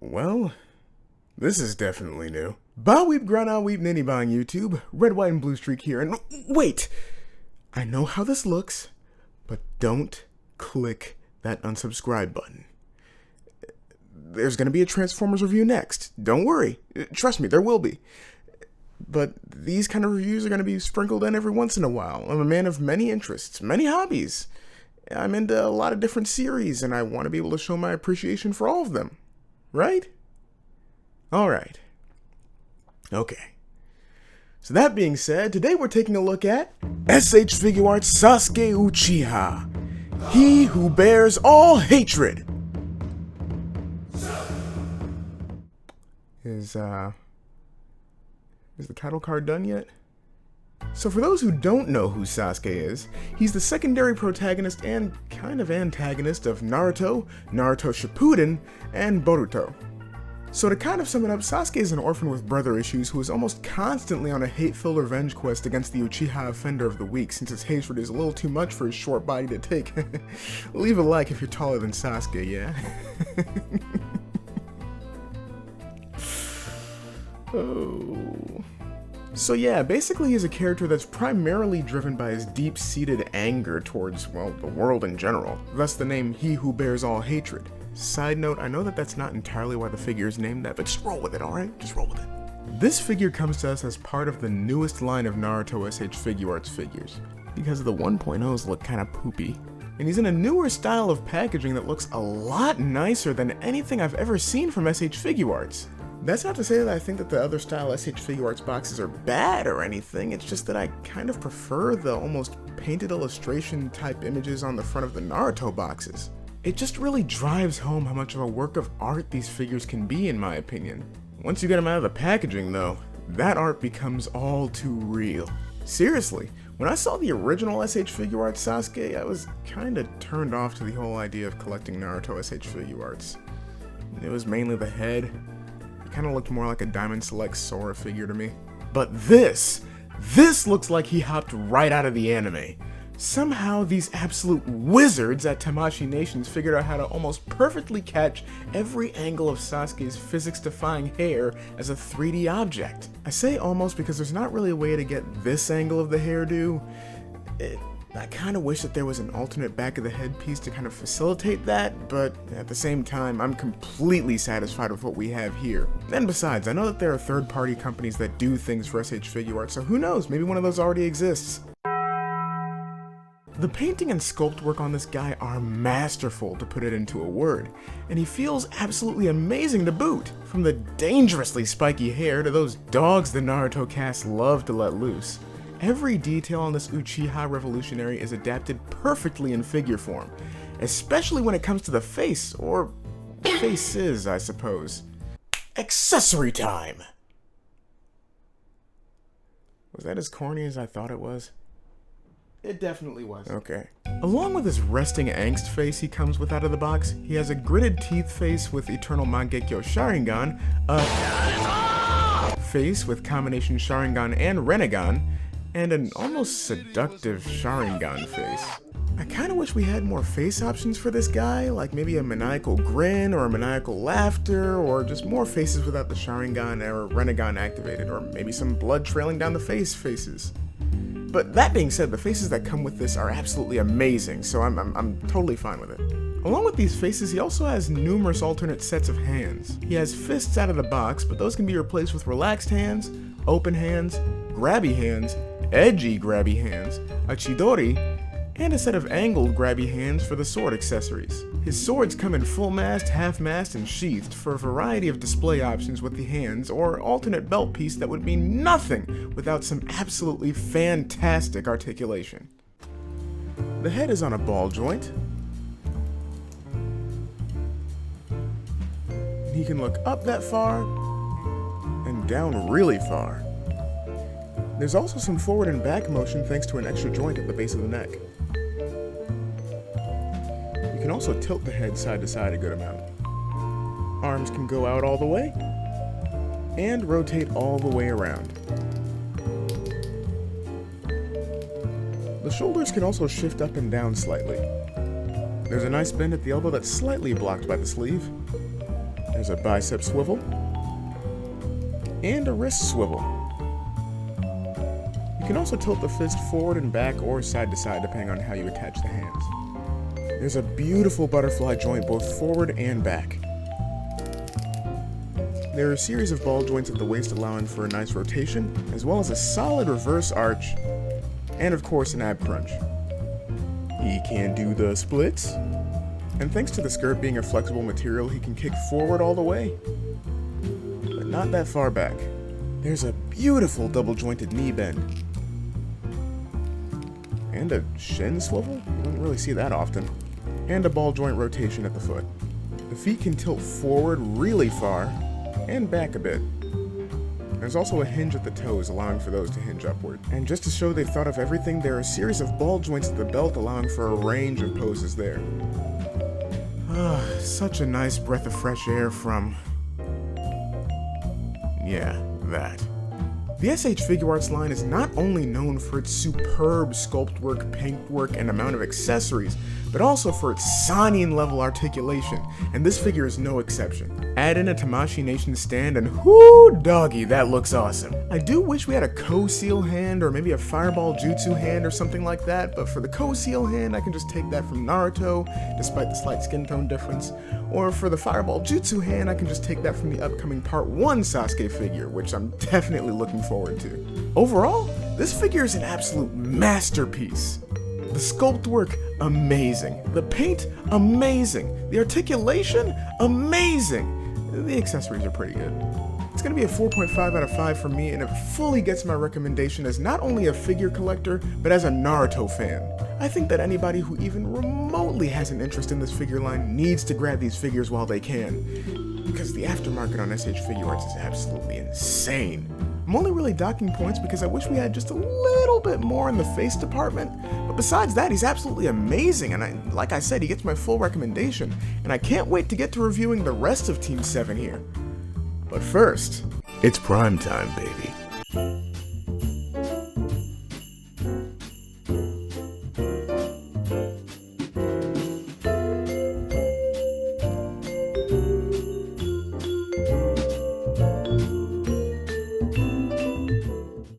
Well, this is definitely new. Ba weep grana weep ninny ba on YouTube, RedWhiteandBluestreak here, and wait! I know how this looks, but don't click that unsubscribe button. There's gonna be a Transformers review next. Don't worry. Trust me, there will be. But these kind of reviews are gonna be sprinkled in every once in a while. I'm a man of many interests, many hobbies. I'm into a lot of different series, and I want to be able to show my appreciation for all of them. Right? Alright. Okay. So that being said, today we're taking a look at SH Figuarts Sasuke Uchiha. He who bears all hatred. Is the title card done yet? So for those who don't know who Sasuke is, he's the secondary protagonist and kind of antagonist of Naruto, Naruto Shippuden, and Boruto. So to kind of sum it up, Sasuke is an orphan with brother issues who is almost constantly on a hate-filled revenge quest against the Uchiha offender of the week, since his hatred is a little too much for his short body to take. Leave a like if you're taller than Sasuke, yeah? Oh... So yeah, basically he's a character that's primarily driven by his deep-seated anger towards, well, the world in general. Thus the name He Who Bears All Hatred. Side note, I know that that's not entirely why the figure is named that, but just roll with it, alright? Just roll with it. This figure comes to us as part of the newest line of Naruto SH Figuarts figures, because the 1.0s look kinda poopy. And he's in a newer style of packaging that looks a lot nicer than anything I've ever seen from SH Figuarts. That's not to say that I think that the other style SH Figuarts boxes are bad or anything, it's just that I kind of prefer the almost painted illustration type images on the front of the Naruto boxes. It just really drives home how much of a work of art these figures can be, in my opinion. Once you get them out of the packaging though, that art becomes all too real. Seriously, when I saw the original SH Figuarts Sasuke, I was kinda turned off to the whole idea of collecting Naruto SH Figuarts. It was mainly the head. Kind of looked more like a Diamond Select Sora figure to me. But this looks like he hopped right out of the anime. Somehow these absolute wizards at Tamashii Nations figured out how to almost perfectly catch every angle of Sasuke's physics-defying hair as a 3D object. I say almost because there's not really a way to get this angle of the hairdo. I kind of wish that there was an alternate back of the head piece to kind of facilitate that, but at the same time, I'm completely satisfied with what we have here. And besides, I know that there are third-party companies that do things for SH Figuarts, so who knows, maybe one of those already exists. The painting and sculpt work on this guy are masterful, to put it into a word, and he feels absolutely amazing to boot. From the dangerously spiky hair to those dogs the Naruto cast love to let loose. Every detail on this Uchiha revolutionary is adapted perfectly in figure form, especially when it comes to the face, or faces, I suppose. Accessory time! Was that as corny as I thought it was? It definitely was. Okay. Along with his resting angst face he comes with out of the box, he has a gritted teeth face with Eternal Mangekyo Sharingan, a face with combination Sharingan and Renegan, and an almost seductive Sharingan face. I kinda wish we had more face options for this guy, like maybe a maniacal grin or a maniacal laughter, or just more faces without the Sharingan or Renegan activated, or maybe some blood trailing down the face faces. But that being said, the faces that come with this are absolutely amazing, so I'm totally fine with it. Along with these faces, he also has numerous alternate sets of hands. He has fists out of the box, but those can be replaced with relaxed hands, open hands, grabby hands, edgy grabby hands, a chidori, and a set of angled grabby hands for the sword accessories. His swords come in full mast, half mast, and sheathed for a variety of display options with the hands, or alternate belt piece that would mean nothing without some absolutely fantastic articulation. The head is on a ball joint. He can look up that far, and down really far. There's also some forward and back motion thanks to an extra joint at the base of the neck. You can also tilt the head side to side a good amount. Arms can go out all the way, and rotate all the way around. The shoulders can also shift up and down slightly. There's a nice bend at the elbow that's slightly blocked by the sleeve. There's a bicep swivel. And a wrist swivel. You can also tilt the fist forward and back or side to side depending on how you attach the hands. There's a beautiful butterfly joint both forward and back. There are a series of ball joints at the waist allowing for a nice rotation, as well as a solid reverse arch, and of course an ab crunch. He can do the splits, and thanks to the skirt being a flexible material, he can kick forward all the way, but not that far back. There's a beautiful double jointed knee bend. And a shin swivel? You don't really see that often. And a ball joint rotation at the foot. The feet can tilt forward really far, and back a bit. There's also a hinge at the toes, allowing for those to hinge upward. And just to show they've thought of everything, there are a series of ball joints at the belt, allowing for a range of poses there. Such a nice breath of fresh air from... yeah, that. The SH Figuarts line is not only known for its superb sculpt work, paintwork, and amount of accessories, but also for its Sannin level articulation, and this figure is no exception. Add in a Tamashii Nation stand and whoo doggy, that looks awesome. I do wish we had a Ko-Seal hand or maybe a Fireball Jutsu hand or something like that, but for the Ko-Seal hand I can just take that from Naruto, despite the slight skin tone difference, or for the Fireball Jutsu hand I can just take that from the upcoming Part 1 Sasuke figure, which I'm definitely looking forward to. Overall, this figure is an absolute masterpiece. The sculpt work, amazing. The paint, amazing. The articulation, amazing. The accessories are pretty good. It's gonna be a 4.5 out of 5 for me, and it fully gets my recommendation as not only a figure collector, but as a Naruto fan. I think that anybody who even remotely has an interest in this figure line needs to grab these figures while they can, because the aftermarket on SH Figuarts is absolutely insane. I'm only really docking points because I wish we had just a little bit more in the face department, but besides that, he's absolutely amazing, and like I said, he gets my full recommendation, and I can't wait to get to reviewing the rest of Team 7 here. But first, it's prime time, baby.